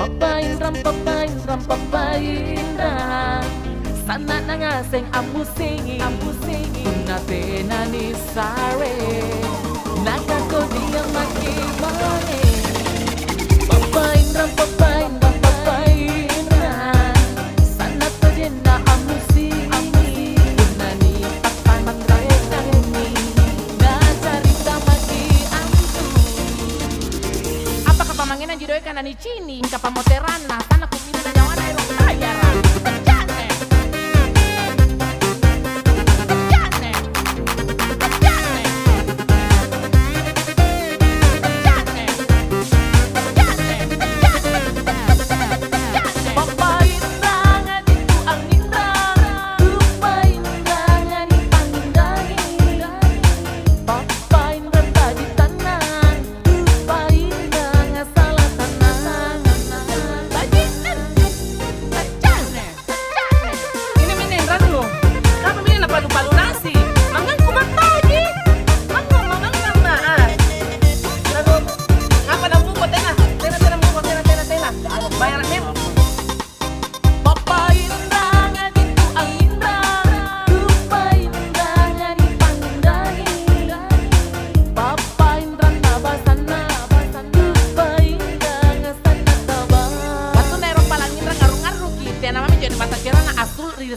papaindram sana na nga sing amusingi unate na ni sare nakakodi ang makibane papaindram sana to din na amusingi unani papamandrayani na carita maki-antu apakah pamanginan jidoy kana ni cini kapamoteran na sana kumina na nyawa na irong bayaran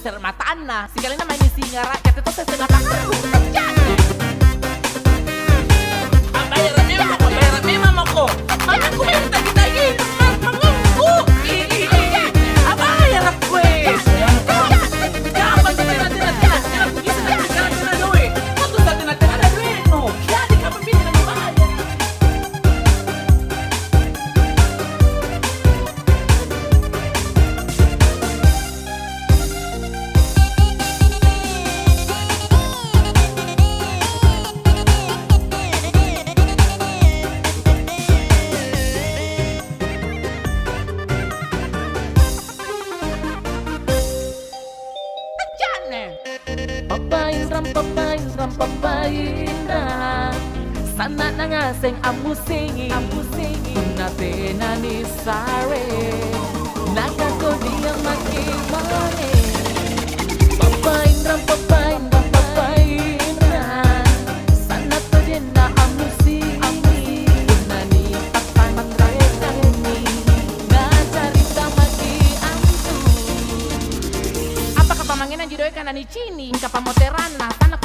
ser mataan na sigalin na may nisinga rakyat ito sa sinapakaru ang bayaran ni mama ko ano ko yung tagi-tagi mangungko abayar ako eh kapag tina kugisa na tina doy kuto sa tina na doy no kaya di ka pabili na bayar papaindram sana na nga sing amusingi unate na ni sare nakakodi ang makibane papaindram sana to din na amusingi unani papamandrayani na carita maki-antu apakah pamanginan jidoy kana ni cini kapamoteran na sana